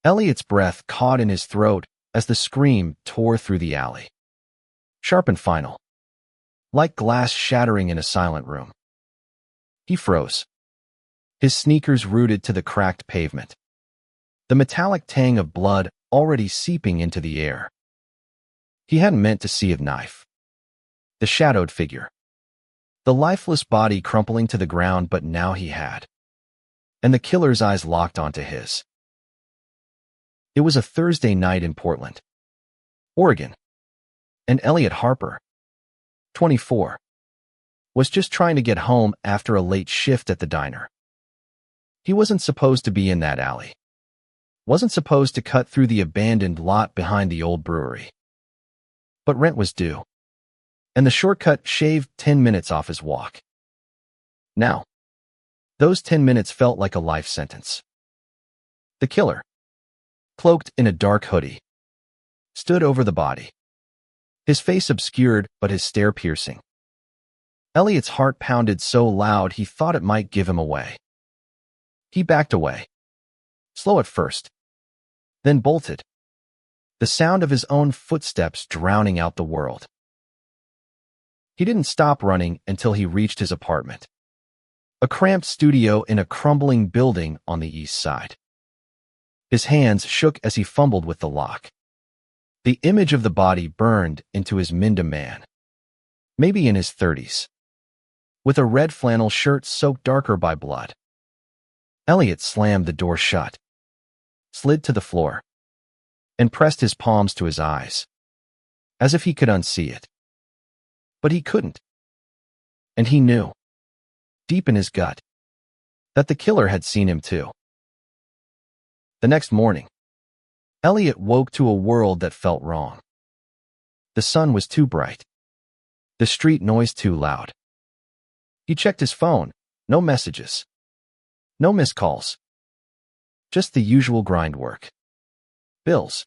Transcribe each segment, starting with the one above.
Elliot's breath caught in his throat as the scream tore through the alley. Sharp and final, like glass shattering in a silent room. He froze, his sneakers rooted to the cracked pavement, the metallic tang of blood already seeping into the air. He hadn't meant to see a knife. The shadowed figure. The lifeless body crumpling to the ground, but now he had. And the killer's eyes locked onto his. It was a Thursday night in Portland, Oregon, and Elliot Harper, 24, was just trying to get home after a late shift at the diner. He wasn't supposed to be in that alley. Wasn't supposed to cut through the abandoned lot behind the old brewery. But rent was due, and the shortcut shaved 10 minutes off his walk. Now, those 10 minutes felt like a life sentence. The killer, cloaked in a dark hoodie, stood over the body, his face obscured but his stare piercing. Elliot's heart pounded so loud he thought it might give him away. He backed away, slow at first, then bolted, the sound of his own footsteps drowning out the world. He didn't stop running until he reached his apartment, a cramped studio in a crumbling building on the east side. His hands shook as he fumbled with the lock. The image of the body burned into his mind. A man, maybe in his 30s, with a red flannel shirt soaked darker by blood. Elliot slammed the door shut, slid to the floor, and pressed his palms to his eyes, as if he could unsee it. But he couldn't. And he knew, deep in his gut, that the killer had seen him too. The next morning, Elliot woke to a world that felt wrong. The sun was too bright. The street noise too loud. He checked his phone. No messages. No missed calls. Just the usual grind work. Bills.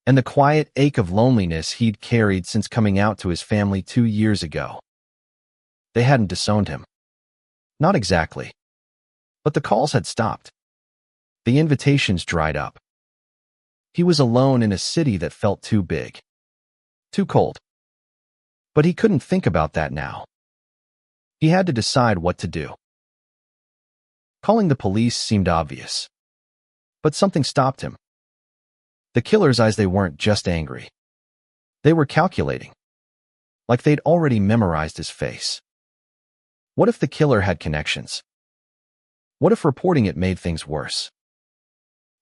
And the quiet ache of loneliness he'd carried since coming out to his family 2 years ago. They hadn't disowned him. Not exactly. But the calls had stopped. The invitations dried up. He was alone in a city that felt too big. Too cold. But he couldn't think about that now. He had to decide what to do. Calling the police seemed obvious. But something stopped him. The killer's eyes, they weren't just angry. They were calculating. Like they'd already memorized his face. What if the killer had connections? What if reporting it made things worse?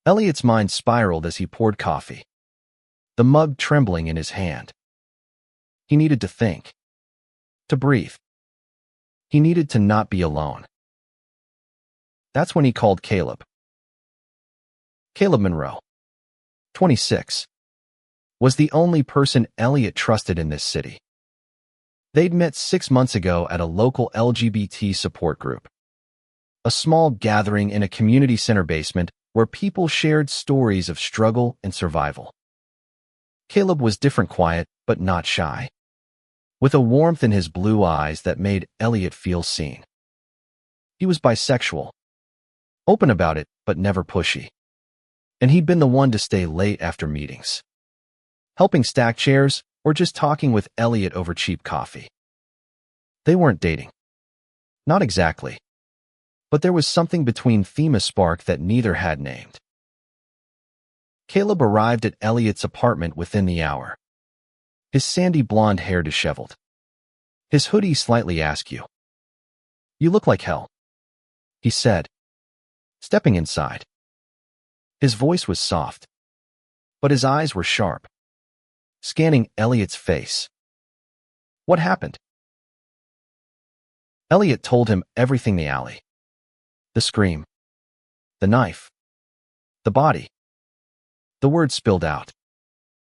Elliot's mind spiraled as he poured coffee, the mug trembling in his hand. He needed to think. To breathe. He needed to not be alone. That's when he called Caleb. Caleb Monroe, 26, was the only person Elliot trusted in this city. They'd met 6 months ago at a local LGBT support group, a small gathering in a community center basement where people shared stories of struggle and survival. Caleb was different, quiet, but not shy, with a warmth in his blue eyes that made Elliot feel seen. He was bisexual, open about it, but never pushy. And he'd been the one to stay late after meetings, helping stack chairs or just talking with Elliot over cheap coffee. They weren't dating. Not exactly. But there was something between them, a spark that neither had named. Caleb arrived at Elliot's apartment within the hour, his sandy blonde hair disheveled, his hoodie slightly askew. "You look like hell," he said, stepping inside. His voice was soft, but his eyes were sharp, scanning Elliot's face. What happened? Elliot told him everything: the alley, the scream, the knife, the body. The words spilled out,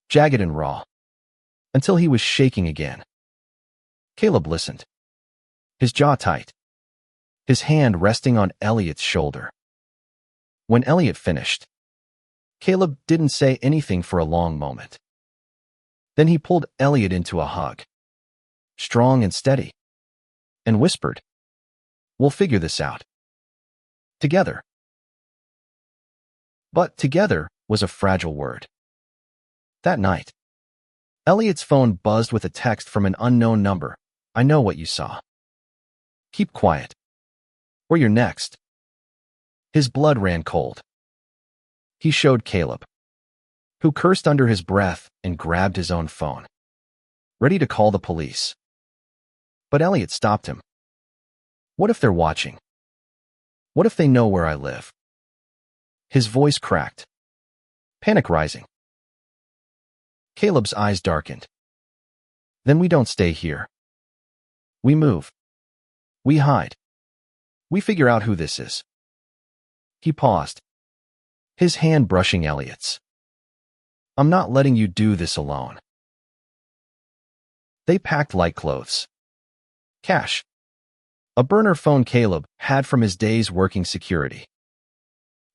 jagged and raw, until he was shaking again. Caleb listened, his jaw tight, his hand resting on Elliot's shoulder. When Elliot finished, Caleb didn't say anything for a long moment. Then he pulled Elliot into a hug, strong and steady, and whispered, "We'll figure this out. Together." But together was a fragile word. That night, Elliot's phone buzzed with a text from an unknown number. I know what you saw. Keep quiet, or you're next. His blood ran cold. He showed Caleb, who cursed under his breath and grabbed his own phone, ready to call the police. But Elliot stopped him. What if they're watching? What if they know where I live? His voice cracked, panic rising. Caleb's eyes darkened. Then we don't stay here. We move. We hide. We figure out who this is. He paused, his hand brushing Elliot's. I'm not letting you do this alone. They packed light clothes. Cash. A burner phone Caleb had from his days working security.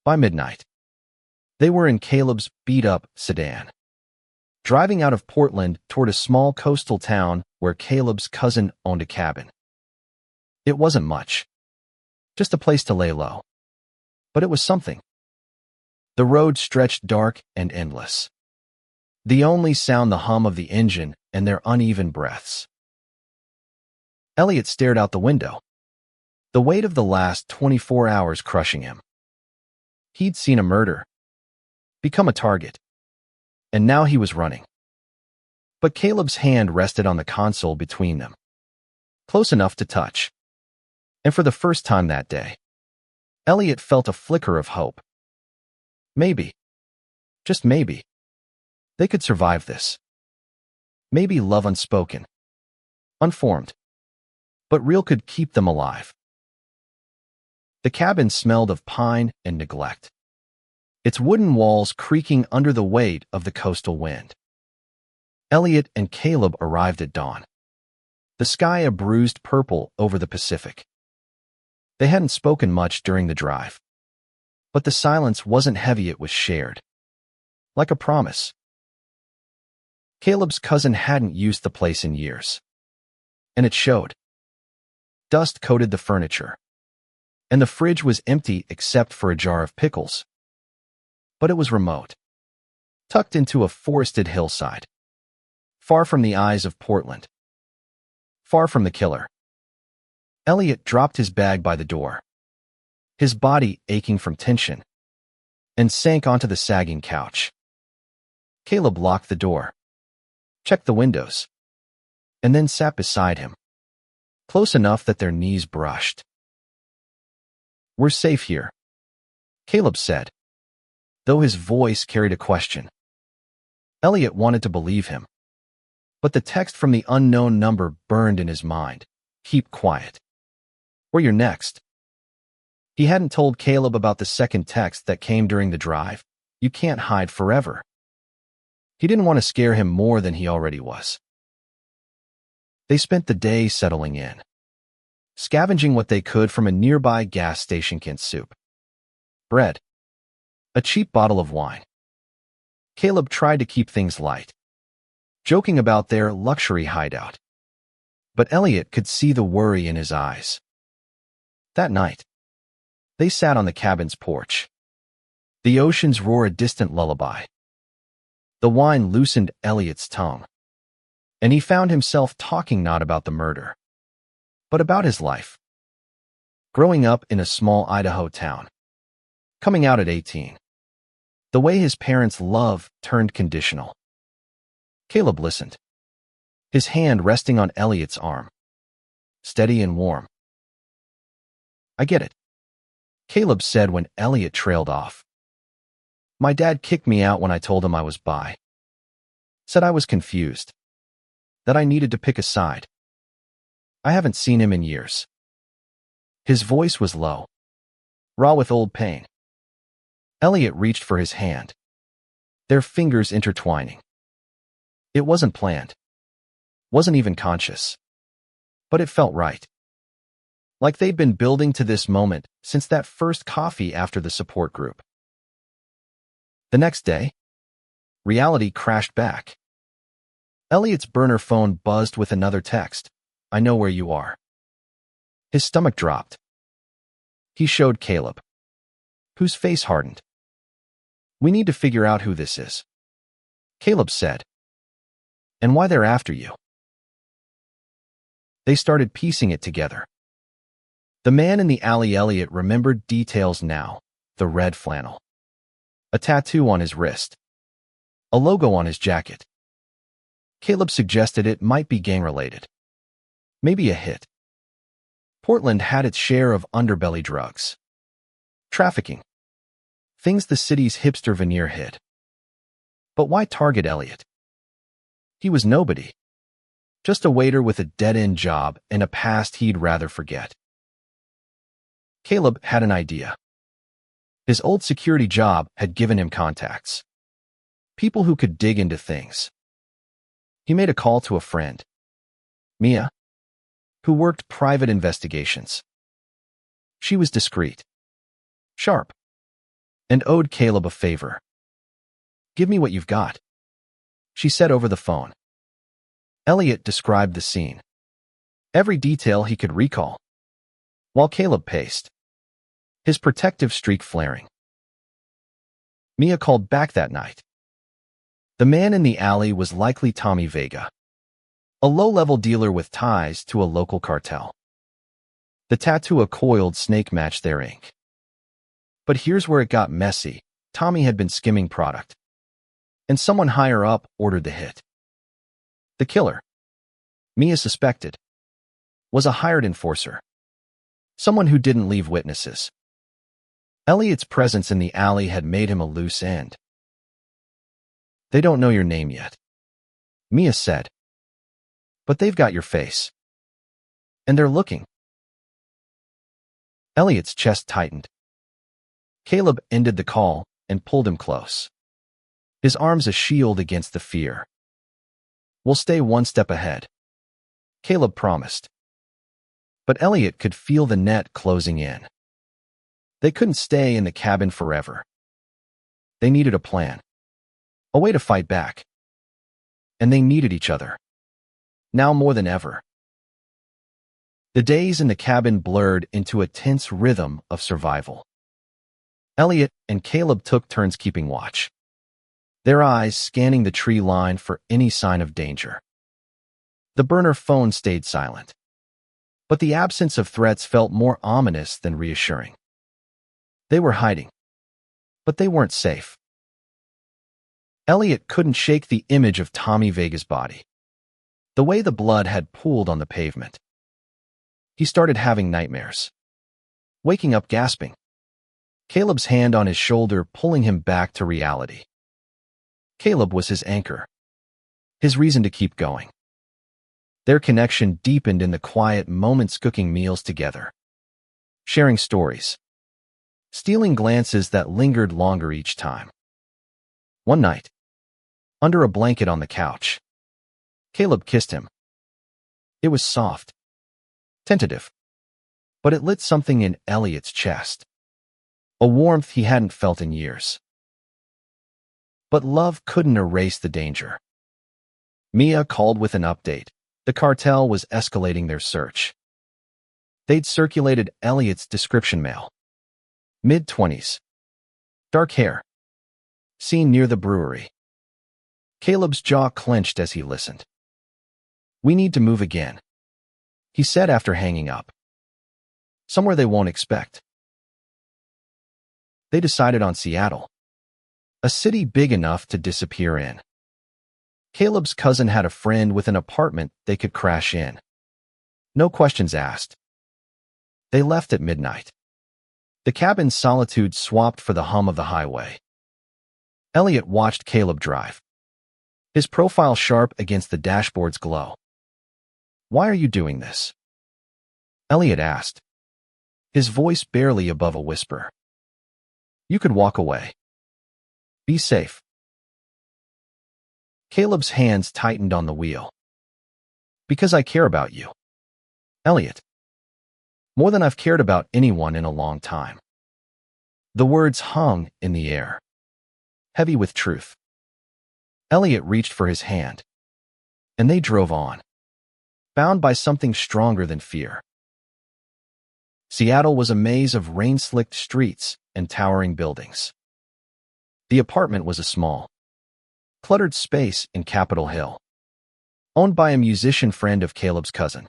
By midnight, they were in Caleb's beat-up sedan, driving out of Portland toward a small coastal town where Caleb's cousin owned a cabin. It wasn't much, just a place to lay low. But it was something. The road stretched dark and endless. The only sound the hum of the engine and their uneven breaths. Elliot stared out the window, the weight of the last 24 hours crushing him. He'd seen a murder, become a target, and now he was running. But Caleb's hand rested on the console between them, close enough to touch. And for the first time that day, Elliot felt a flicker of hope. Maybe, just maybe, they could survive this. Maybe love unspoken, unformed, but real could keep them alive. The cabin smelled of pine and neglect, its wooden walls creaking under the weight of the coastal wind. Elliot and Caleb arrived at dawn, the sky a bruised purple over the Pacific. They hadn't spoken much during the drive, but the silence wasn't heavy, it was shared, like a promise. Caleb's cousin hadn't used the place in years, and it showed. Dust coated the furniture, and the fridge was empty except for a jar of pickles. But it was remote, tucked into a forested hillside, far from the eyes of Portland, far from the killer. Elliot dropped his bag by the door, his body aching from tension, and sank onto the sagging couch. Caleb locked the door, checked the windows, and then sat beside him, close enough that their knees brushed. We're safe here, Caleb said, though his voice carried a question. Elliot wanted to believe him, but the text from the unknown number burned in his mind. Keep quiet, or you're next. He hadn't told Caleb about the second text that came during the drive. You can't hide forever. He didn't want to scare him more than he already was. They spent the day settling in, scavenging what they could from a nearby gas station canned soup, bread, a cheap bottle of wine. Caleb tried to keep things light, joking about their luxury hideout. But Elliot could see the worry in his eyes. That night, they sat on the cabin's porch. The ocean's roar a distant lullaby. The wine loosened Elliot's tongue, and he found himself talking not about the murder, but about his life. Growing up in a small Idaho town, coming out at 18, the way his parents' love turned conditional. Caleb listened, his hand resting on Elliot's arm, steady and warm. I get it, Caleb said when Elliot trailed off. My dad kicked me out when I told him I was bi. Said I was confused, that I needed to pick a side. I haven't seen him in years. His voice was low, raw with old pain. Elliot reached for his hand, their fingers intertwining. It wasn't planned, wasn't even conscious, but it felt right. Like they'd been building to this moment since that first coffee after the support group. The next day, reality crashed back. Elliot's burner phone buzzed with another text. I know where you are. His stomach dropped. He showed Caleb, whose face hardened. We need to figure out who this is, Caleb said, and why they're after you. They started piecing it together. The man in the alley. Elliot remembered details now. The red flannel. A tattoo on his wrist. A logo on his jacket. Caleb suggested it might be gang-related. Maybe a hit. Portland had its share of underbelly drugs. Trafficking. Things the city's hipster veneer hid. But why target Elliot? He was nobody. Just a waiter with a dead-end job and a past he'd rather forget. Caleb had an idea. His old security job had given him contacts. People who could dig into things. He made a call to a friend, Miah, who worked private investigations. She was discreet, sharp, and owed Caleb a favor. "Give me what you've got," she said over the phone. Elliot described the scene, every detail he could recall, while Caleb paced, his protective streak flaring. Miah called back that night. The man in the alley was likely Tommy Vega, a low-level dealer with ties to a local cartel. The tattoo, a coiled snake, matched their ink. But here's where it got messy. Tommy had been skimming product, and someone higher up ordered the hit. The killer, Miah suspected, was a hired enforcer, someone who didn't leave witnesses. Elliot's presence in the alley had made him a loose end. "They don't know your name yet," Miah said, "but they've got your face. And they're looking." Elliot's chest tightened. Caleb ended the call and pulled him close, his arms a shield against the fear. "We'll stay one step ahead," Caleb promised. But Elliot could feel the net closing in. They couldn't stay in the cabin forever. They needed a plan, a way to fight back. And they needed each other, now more than ever. The days in the cabin blurred into a tense rhythm of survival. Elliot and Caleb took turns keeping watch, their eyes scanning the tree line for any sign of danger. The burner phone stayed silent, but the absence of threats felt more ominous than reassuring. They were hiding, but they weren't safe. Elliot couldn't shake the image of Tommy Vega's body, the way the blood had pooled on the pavement. He started having nightmares, waking up gasping, Caleb's hand on his shoulder pulling him back to reality. Caleb was his anchor, his reason to keep going. Their connection deepened in the quiet moments, cooking meals together, sharing stories, stealing glances that lingered longer each time. One night, under a blanket on the couch, Caleb kissed him. It was soft, tentative, but it lit something in Elliot's chest, a warmth he hadn't felt in years. But love couldn't erase the danger. Miah called with an update. The cartel was escalating their search. They'd circulated Elliot's description mail. Mid-20s. Dark hair. Seen near the brewery. Caleb's jaw clenched as he listened. "We need to move again," he said after hanging up. "Somewhere they won't expect." They decided on Seattle, a city big enough to disappear in. Caleb's cousin had a friend with an apartment they could crash in. No questions asked. They left at midnight. The cabin's solitude swapped for the hum of the highway. Elliot watched Caleb drive, his profile sharp against the dashboard's glow. "Why are you doing this?" Elliot asked, his voice barely above a whisper. "You could walk away. Be safe." Caleb's hands tightened on the wheel. "Because I care about you, Elliot. More than I've cared about anyone in a long time." The words hung in the air, heavy with truth. Elliot reached for his hand, and they drove on, bound by something stronger than fear. Seattle was a maze of rain-slicked streets and towering buildings. The apartment was a small, cluttered space in Capitol Hill, owned by a musician friend of Caleb's cousin.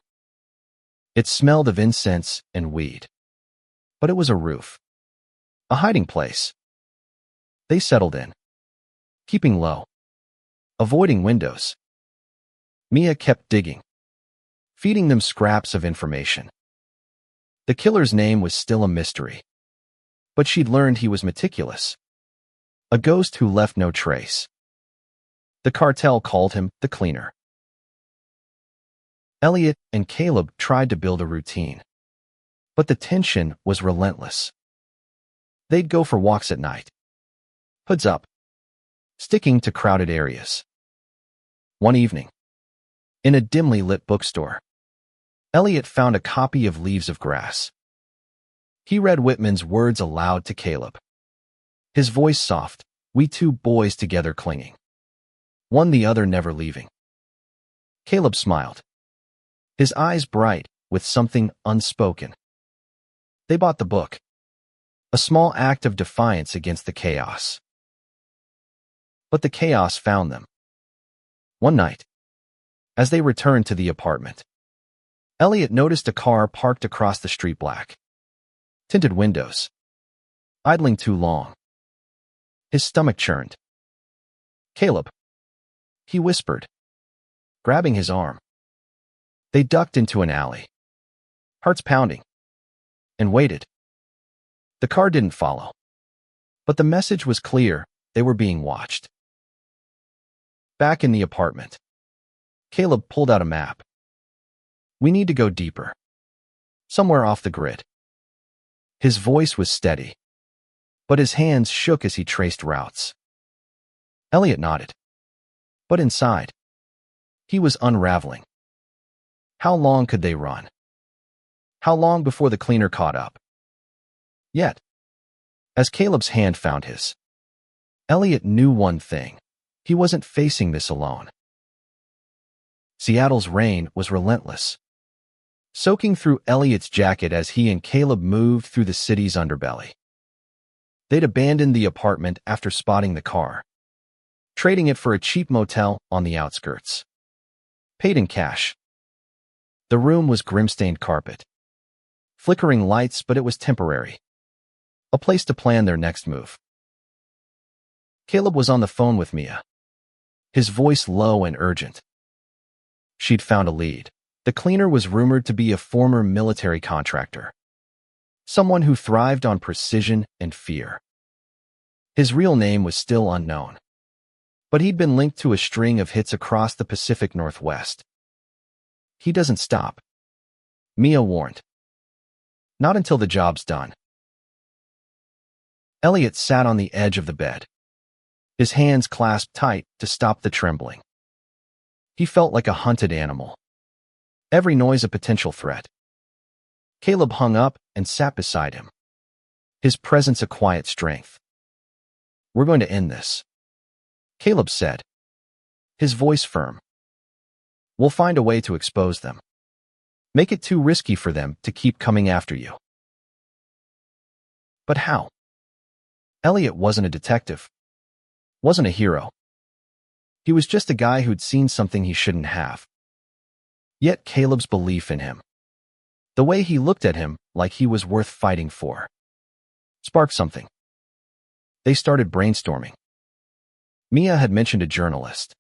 It smelled of incense and weed, but it was a roof, a hiding place. They settled in, keeping low, avoiding windows. Miah kept digging, feeding them scraps of information. The killer's name was still a mystery, but she'd learned he was meticulous, a ghost who left no trace. The cartel called him the cleaner. Elliot and Caleb tried to build a routine, but the tension was relentless. They'd go for walks at night, hoods up, sticking to crowded areas. One evening, in a dimly lit bookstore, Elliot found a copy of Leaves of Grass. He read Whitman's words aloud to Caleb, his voice soft, "We two boys together clinging, one the other never leaving." Caleb smiled, his eyes bright with something unspoken. They bought the book, a small act of defiance against the chaos. But the chaos found them. One night, as they returned to the apartment, Elliot noticed a car parked across the street, black, tinted windows, idling too long. His stomach churned. "Caleb," he whispered, grabbing his arm. They ducked into an alley, hearts pounding, and waited. The car didn't follow, but the message was clear: they were being watched. Back in the apartment, Caleb pulled out a map. "We need to go deeper, somewhere off the grid." His voice was steady, but his hands shook as he traced routes. Elliot nodded, but inside, he was unraveling. How long could they run? How long before the cleaner caught up? Yet, as Caleb's hand found his, Elliot knew one thing: he wasn't facing this alone. Seattle's rain was relentless, soaking through Elliot's jacket as he and Caleb moved through the city's underbelly. They'd abandoned the apartment after spotting the car, trading it for a cheap motel on the outskirts. Paid in cash. The room was grim-stained carpet, flickering lights, but it was temporary, a place to plan their next move. Caleb was on the phone with Miah, his voice low and urgent. She'd found a lead. The cleaner was rumored to be a former military contractor, someone who thrived on precision and fear. His real name was still unknown, but he'd been linked to a string of hits across the Pacific Northwest. "He doesn't stop," Miah warned. "Not until the job's done." Elliot sat on the edge of the bed, his hands clasped tight to stop the trembling. He felt like a hunted animal, every noise a potential threat. Caleb hung up and sat beside him, his presence a quiet strength. "We're going to end this," Caleb said, his voice firm. "We'll find a way to expose them. Make it too risky for them to keep coming after you." But how? Elliot wasn't a detective, wasn't a hero. He was just a guy who'd seen something he shouldn't have. Yet Caleb's belief in him, the way he looked at him like he was worth fighting for, sparked something. They started brainstorming. Miah had mentioned a journalist,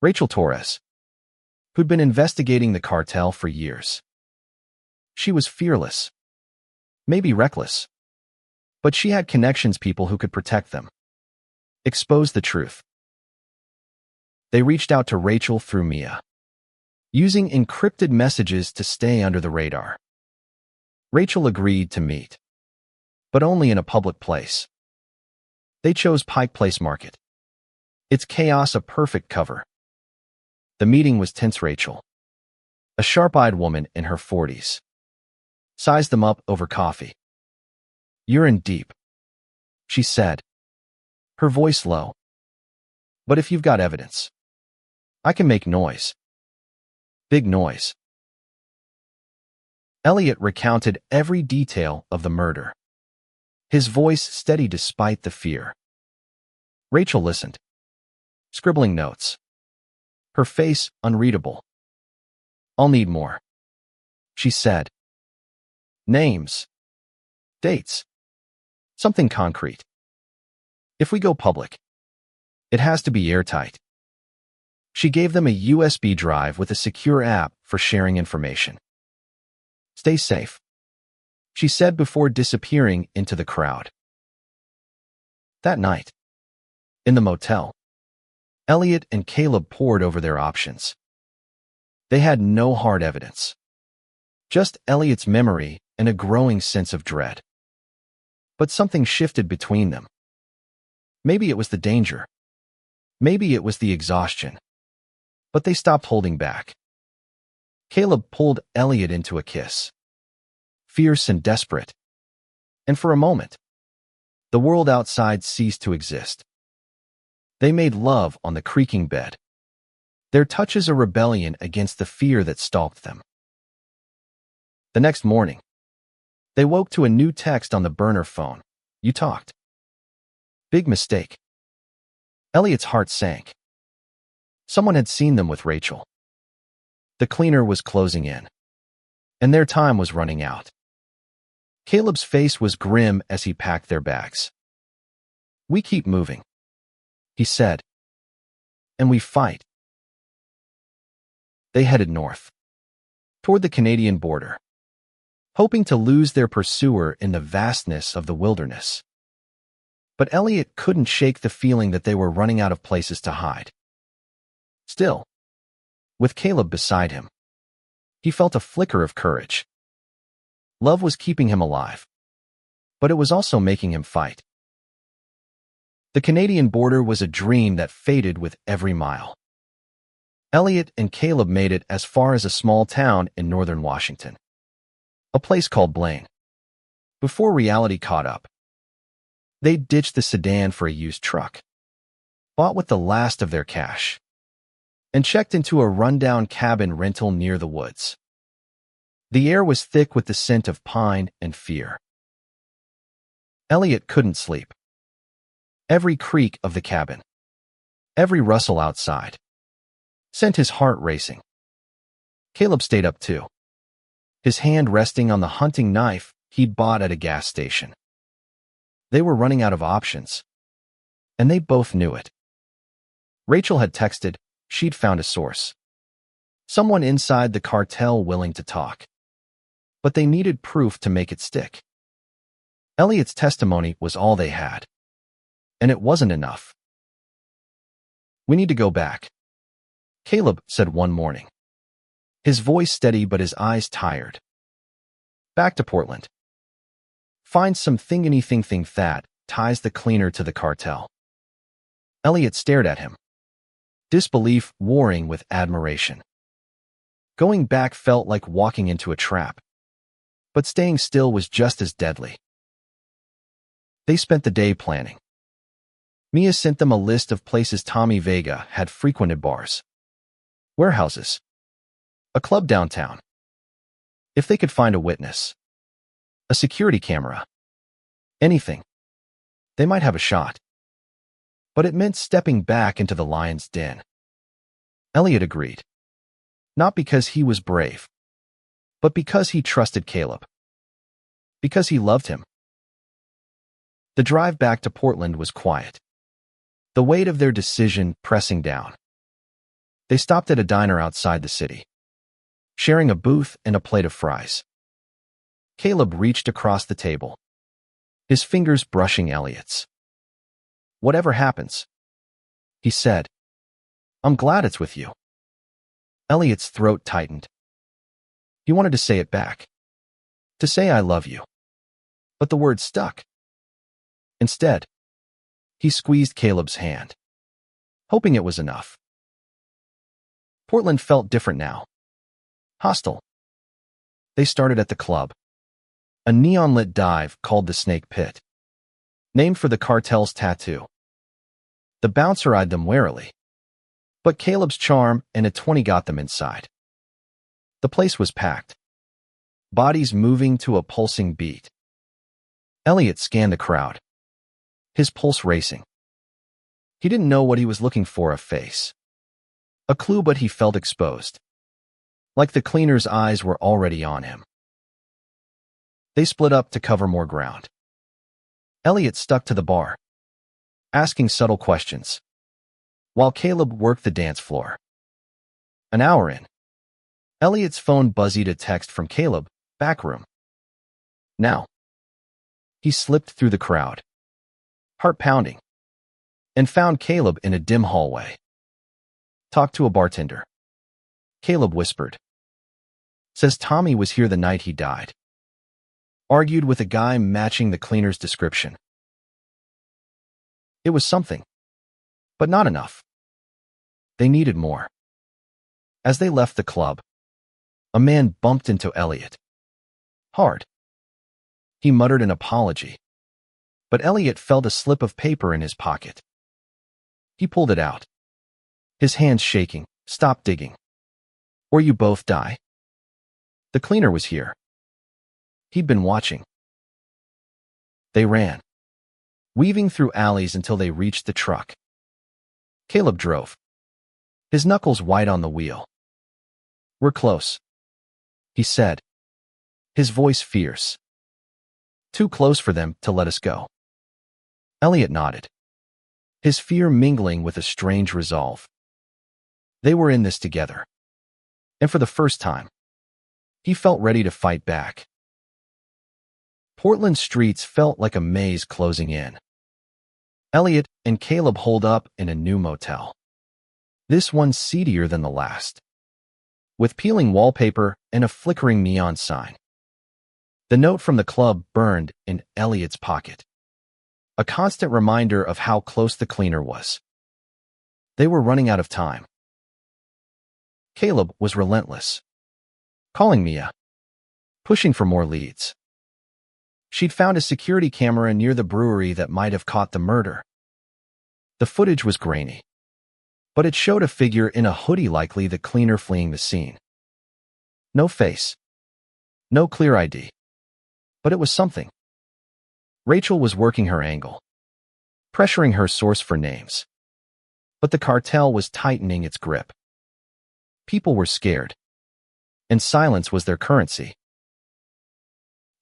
Rachel Torres, who'd been investigating the cartel for years. She was fearless, maybe reckless, but she had connections, people who could protect them, expose the truth. They reached out to Rachel through Miah, using encrypted messages to stay under the radar. Rachel agreed to meet, but only in a public place. They chose Pike Place Market, its chaos a perfect cover. The meeting was tense. Rachel, a sharp-eyed woman in her 40s, sized them up over coffee. "You're in deep," she said, her voice low. "But if you've got evidence, I can make noise. Big noise." Elliot recounted every detail of the murder, his voice steady despite the fear. Rachel listened, scribbling notes. Her face unreadable. "I'll need more," she said. "Names. Dates. Something concrete. If we go public, it has to be airtight." She gave them a USB drive with a secure app for sharing information. "Stay safe," she said before disappearing into the crowd. That night, in the motel, Elliot and Caleb pored over their options. They had no hard evidence, just Elliot's memory and a growing sense of dread. But something shifted between them. Maybe it was the danger. Maybe it was the exhaustion. But they stopped holding back. Caleb pulled Elliot into a kiss, fierce and desperate. And for a moment, the world outside ceased to exist. They made love on the creaking bed, their touches a rebellion against the fear that stalked them. The next morning, they woke to a new text on the burner phone. "You talked." Big mistake. Elliot's heart sank. Someone had seen them with Rachel. The cleaner was closing in, and their time was running out. Caleb's face was grim as he packed their bags. "We keep moving," he said, "and we fight." They headed north, toward the Canadian border, hoping to lose their pursuer in the vastness of the wilderness. But Elliot couldn't shake the feeling that they were running out of places to hide. Still, with Caleb beside him, he felt a flicker of courage. Love was keeping him alive, but it was also making him fight. The Canadian border was a dream that faded with every mile. Elliot and Caleb made it as far as a small town in northern Washington, a place called Blaine, before reality caught up. They ditched the sedan for a used truck, bought with the last of their cash, and checked into a rundown cabin rental near the woods. The air was thick with the scent of pine and fear. Elliot couldn't sleep. Every creak of the cabin, every rustle outside, sent his heart racing. Caleb stayed up too, his hand resting on the hunting knife he'd bought at a gas station. They were running out of options, and they both knew it. Rachel had texted she'd found a source, someone inside the cartel willing to talk. But they needed proof to make it stick. Elliot's testimony was all they had, and it wasn't enough. "We need to go back," Caleb said one morning, his voice steady but his eyes tired. "Back to Portland. Find something anything that ties the cleaner to the cartel." Elliot stared at him, disbelief warring with admiration. Going back felt like walking into a trap, but staying still was just as deadly. They spent the day planning. Miah sent them a list of places Tommy Vega had frequented: bars, warehouses, a club downtown. If they could find a witness, a security camera, anything, they might have a shot. But it meant stepping back into the lion's den. Elliot agreed, not because he was brave, but because he trusted Caleb, because he loved him. The drive back to Portland was quiet, the weight of their decision pressing down. They stopped at a diner outside the city, sharing a booth and a plate of fries. Caleb reached across the table, his fingers brushing Elliot's. "Whatever happens," he said, "I'm glad it's with you." Elliot's throat tightened. He wanted to say it back, to say "I love you," but the word stuck. Instead, he squeezed Caleb's hand, hoping it was enough. Portland felt different now. Hostile. They started at the club, a neon-lit dive called the Snake Pit, named for the cartel's tattoo. The bouncer eyed them warily, but Caleb's charm and a 20 got them inside. The place was packed, bodies moving to a pulsing beat. Elliot scanned the crowd, his pulse racing. He didn't know what he was looking for, a face. A clue, but he felt exposed. Like the cleaner's eyes were already on him. They split up to cover more ground. Elliot stuck to the bar, asking subtle questions, while Caleb worked the dance floor. An hour in, Elliot's phone buzzed, a text from Caleb, back room. Now. He slipped through the crowd, heart pounding, and found Caleb in a dim hallway. Talk to a bartender. Caleb whispered. Says Tommy was here the night he died. Argued with a guy matching the cleaner's description. It was something, but not enough. They needed more. As they left the club, a man bumped into Elliot. Hard. He muttered an apology, but Elliot felt a slip of paper in his pocket. He pulled it out, his hands shaking. Stop digging, or you both die. The cleaner was here. He'd been watching. They ran, weaving through alleys until they reached the truck. Caleb drove, his knuckles white on the wheel. We're close, he said, his voice fierce. Too close for them to let us go. Elliot nodded, his fear mingling with a strange resolve. They were in this together. And for the first time, he felt ready to fight back. Portland's streets felt like a maze closing in. Elliot and Caleb holed up in a new motel. This one seedier than the last, with peeling wallpaper and a flickering neon sign. The note from the club burned in Elliot's pocket, a constant reminder of how close the cleaner was. They were running out of time. Caleb was relentless, calling Miah, pushing for more leads. She'd found a security camera near the brewery that might have caught the murder. The footage was grainy, but it showed a figure in a hoodie, likely the cleaner fleeing the scene. No face, no clear ID, but it was something. Rachel was working her angle, pressuring her source for names, but the cartel was tightening its grip. People were scared, and silence was their currency.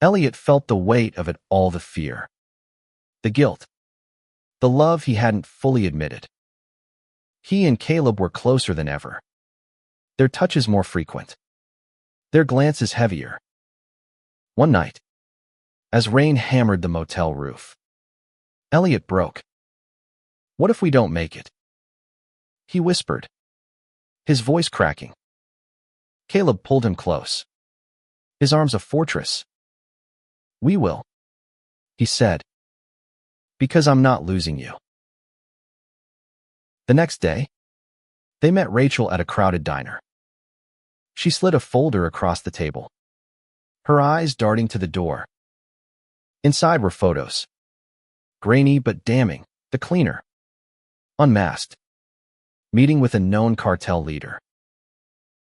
Elliot felt the weight of it all, the fear, the guilt, the love he hadn't fully admitted. He and Caleb were closer than ever, their touches more frequent, their glances heavier. One night, as rain hammered the motel roof, Elliot broke. What if we don't make it? He whispered, his voice cracking. Caleb pulled him close, his arms a fortress. We will, he said, because I'm not losing you. The next day, they met Rachel at a crowded diner. She slid a folder across the table, her eyes darting to the door. Inside were photos. Grainy but damning, the cleaner, unmasked, meeting with a known cartel leader.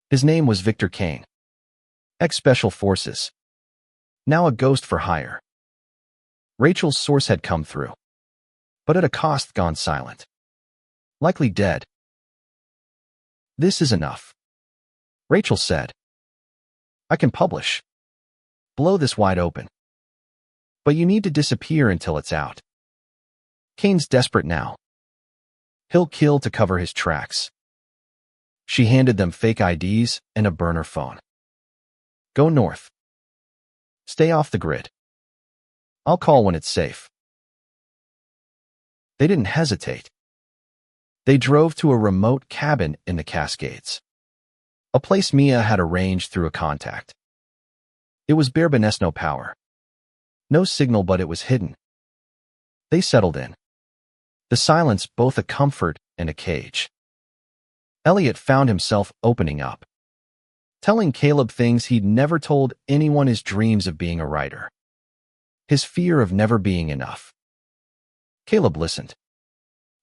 His name was Victor Kane, ex-Special Forces, now a ghost for hire. Rachel's source had come through, but at a cost gone silent. Likely dead. This is enough, Rachel said. I can publish. Blow this wide open. But you need to disappear until it's out. Kane's desperate now. He'll kill to cover his tracks. She handed them fake IDs and a burner phone. Go north. Stay off the grid. I'll call when it's safe. They didn't hesitate. They drove to a remote cabin in the Cascades, a place Miah had arranged through a contact. It was bare bones, no power. No signal, but it was hidden. They settled in. The silence both a comfort and a cage. Elliot found himself opening up, telling Caleb things he'd never told anyone, his dreams of being a writer, his fear of never being enough. Caleb listened,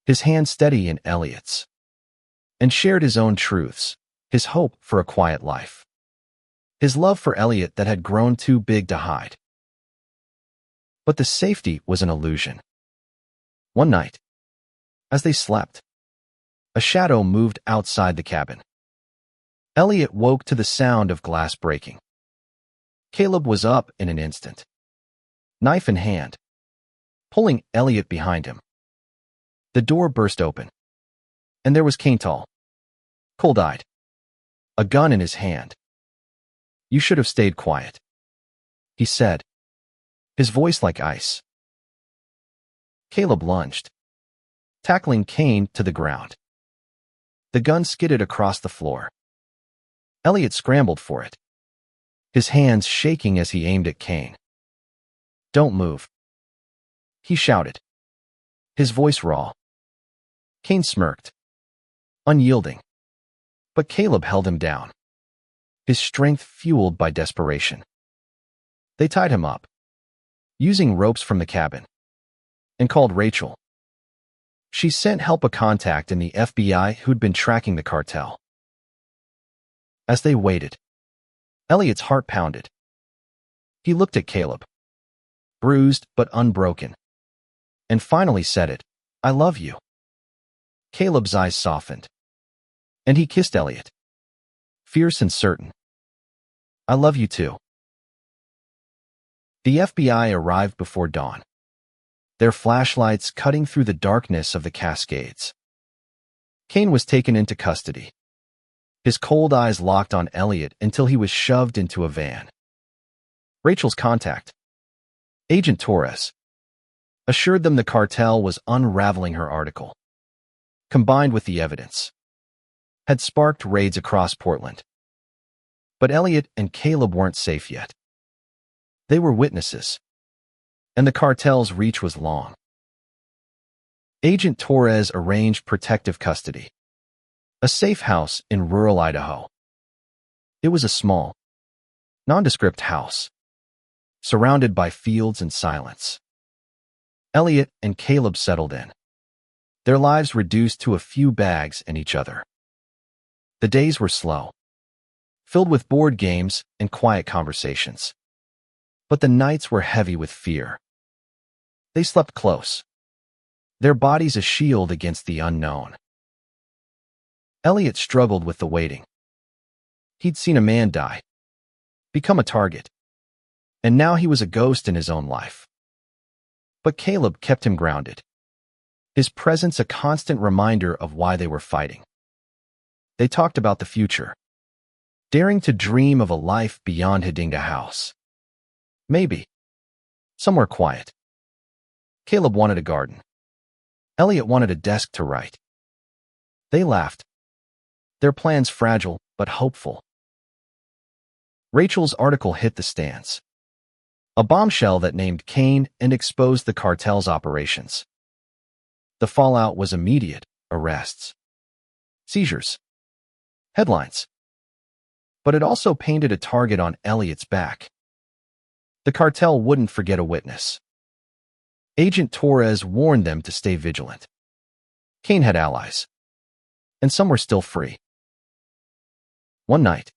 his hand steady in Elliot's, and shared his own truths, his hope for a quiet life, his love for Elliot that had grown too big to hide. But the safety was an illusion. One night, As they slept, a shadow moved outside the cabin. Elliot woke to the sound of glass breaking. Caleb was up in an instant, knife in hand, pulling Elliot behind him. The door burst open, and there was Kane tall, cold-eyed, a gun in his hand. "You should have stayed quiet," he said, his voice like ice. Caleb lunged, tackling Kane to the ground. The gun skidded across the floor. Elliot scrambled for it, his hands shaking as he aimed at Kane. "Don't move," he shouted, his voice raw. Kane smirked, unyielding, but Caleb held him down, his strength fueled by desperation. They tied him up, using ropes from the cabin, and called Rachel. She sent help a contact in the FBI who'd been tracking the cartel. As they waited, Elliot's heart pounded. He looked at Caleb, bruised but unbroken, and finally said it, "I love you." Caleb's eyes softened, and he kissed Elliot, fierce and certain. "I love you too." The FBI arrived before dawn, their flashlights cutting through the darkness of the Cascades. Kane was taken into custody, his cold eyes locked on Elliot until he was shoved into a van. Rachel's contact, Agent Torres, assured them the cartel was unraveling her article, combined with the evidence, had sparked raids across Portland. But Elliot and Caleb weren't safe yet. They were witnesses, and the cartel's reach was long. Agent Torres arranged protective custody, a safe house in rural Idaho. It was a small, nondescript house, surrounded by fields and silence. Elliot and Caleb settled in, their lives reduced to a few bags and each other. The days were slow, filled with board games and quiet conversations. But the nights were heavy with fear. They slept close, their bodies a shield against the unknown. Elliot struggled with the waiting. He'd seen a man die, become a target, and now he was a ghost in his own life. But Caleb kept him grounded, his presence a constant reminder of why they were fighting. They talked about the future, daring to dream of a life beyond Hadinga House. Maybe somewhere quiet. Caleb wanted a garden. Elliot wanted a desk to write. They laughed, their plans fragile but hopeful. Rachel's article hit the stands, a bombshell that named Kane and exposed the cartel's operations. The fallout was immediate: arrests, seizures, headlines. But it also painted a target on Elliot's back. The cartel wouldn't forget a witness. Agent Torres warned them to stay vigilant. Kane had allies, and some were still free. One night,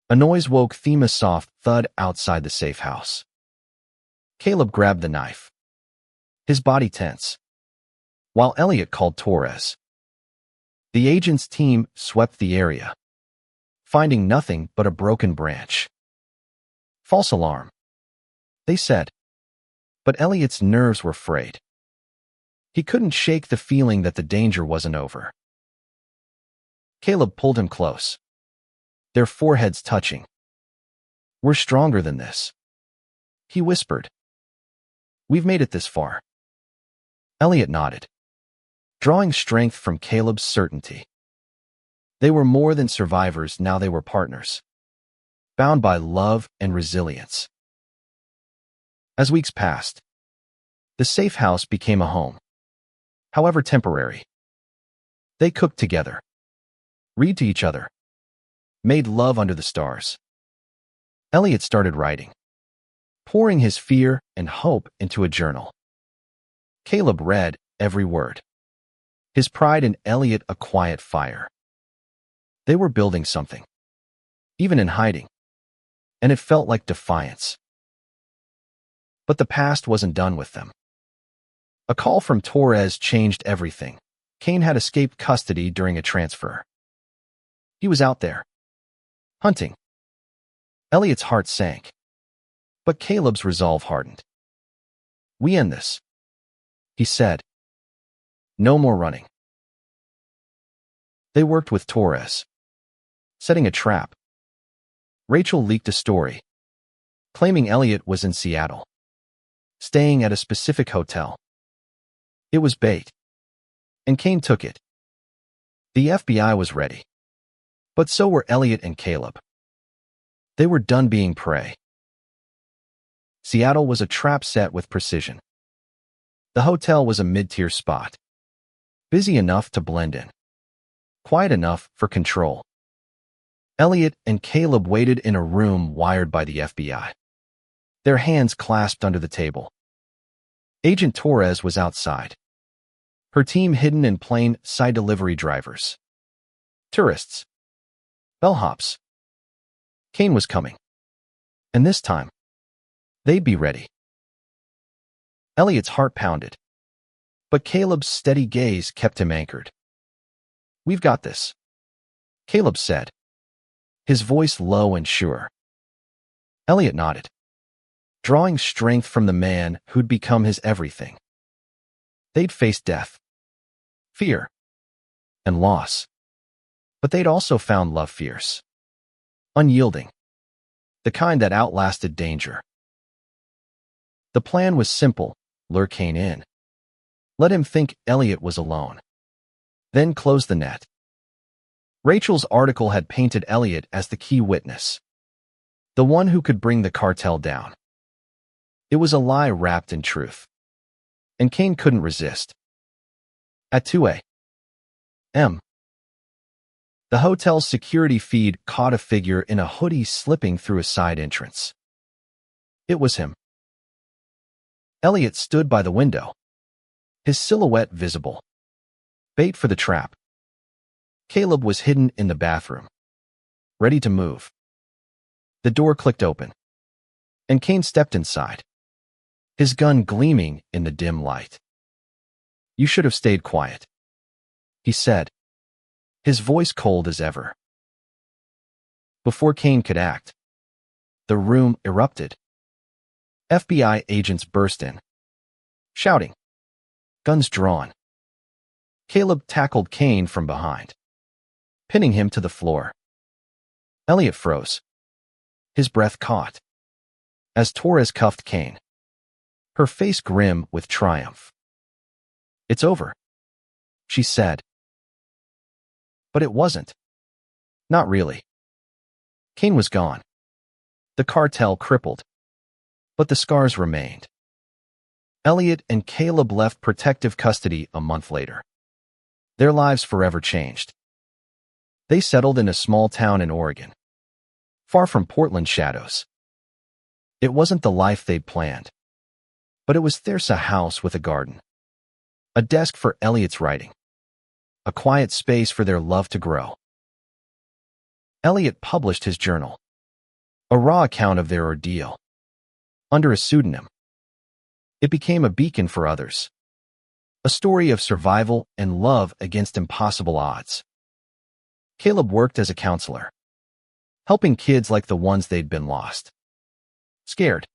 a noise woke them, a soft thud outside the safe house. Caleb grabbed the knife, his body tense, while Elliot called Torres. The agent's team swept the area, finding nothing but a broken branch. "False alarm," they said, but Elliot's nerves were frayed. He couldn't shake the feeling that the danger wasn't over. Caleb pulled him close, their foreheads touching. "We're stronger than this," he whispered. "We've made it this far." Elliot nodded, drawing strength from Caleb's certainty. They were more than survivors, now they were partners, bound by love and resilience. As weeks passed, the safe house became a home, however temporary. They cooked together, read to each other, made love under the stars. Elliot started writing, pouring his fear and hope into a journal. Caleb read every word, his pride in Elliot a quiet fire. They were building something, even in hiding, and it felt like defiance. But the past wasn't done with them. A call from Torres changed everything. Kane had escaped custody during a transfer. He was out there, hunting. Elliot's heart sank, but Caleb's resolve hardened. "We end this," he said. "No more running." They worked with Torres, setting a trap. Rachel leaked a story, claiming Elliot was in Seattle, staying at a specific hotel. It was bait, and Kane took it. The FBI was ready, but so were Elliot and Caleb. They were done being prey. Seattle was a trap set with precision. The hotel was a mid-tier spot, busy enough to blend in, quiet enough for control. Elliot and Caleb waited in a room wired by the FBI, their hands clasped under the table. Agent Torres was outside, her team hidden in plain sight. Delivery drivers, tourists, bellhops. Kane was coming, and this time, they'd be ready. Elliot's heart pounded, but Caleb's steady gaze kept him anchored. "We've got this," Caleb said, his voice low and sure. Elliot nodded, drawing strength from the man who'd become his everything. They'd faced death, fear, and loss, but they'd also found love fierce, unyielding, the kind that outlasted danger. The plan was simple: lure Kane in, let him think Elliot was alone, then close the net. Rachel's article had painted Elliot as the key witness, the one who could bring the cartel down. It was a lie wrapped in truth, and Kane couldn't resist. At 2 a.m., the hotel's security feed caught a figure in a hoodie slipping through a side entrance. It was him. Elliot stood by the window, his silhouette visible. Bait for the trap. Caleb was hidden in the bathroom, ready to move. The door clicked open, and Kane stepped inside, his gun gleaming in the dim light. "You should have stayed quiet," he said, his voice cold as ever. Before Kane could act, the room erupted. FBI agents burst in, shouting, guns drawn. Caleb tackled Kane from behind, pinning him to the floor. Elliot froze, his breath caught, as Torres cuffed Kane, her face grim with triumph. "It's over," she said. But it wasn't. Not really. Kane was gone, the cartel crippled, but the scars remained. Elliot and Caleb left protective custody a month later, their lives forever changed. They settled in a small town in Oregon, far from Portland's shadows. It wasn't the life they'd planned, but it was their house with a garden, a desk for Elliot's writing, a quiet space for their love to grow. Elliot published his journal, a raw account of their ordeal, under a pseudonym. It became a beacon for others, a story of survival and love against impossible odds. Caleb worked as a counselor, helping kids like the ones they'd been lost, scared,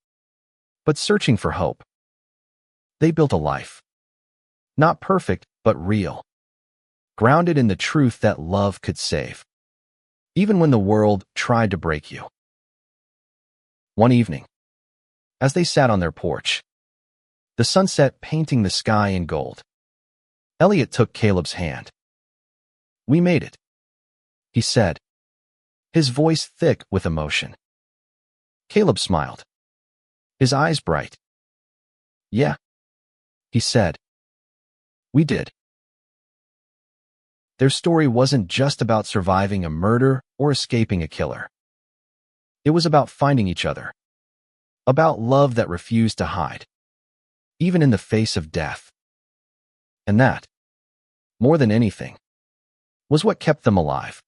but searching for hope. They built a life, not perfect, but real, grounded in the truth that love could save, even when the world tried to break you. One evening, as they sat on their porch, the sunset painting the sky in gold, Elliot took Caleb's hand. "We made it," he said, his voice thick with emotion. Caleb smiled, his eyes bright. "Yeah," he said. "We did." Their story wasn't just about surviving a murder or escaping a killer. It was about finding each other, about love that refused to hide, even in the face of death. And that, more than anything, was what kept them alive.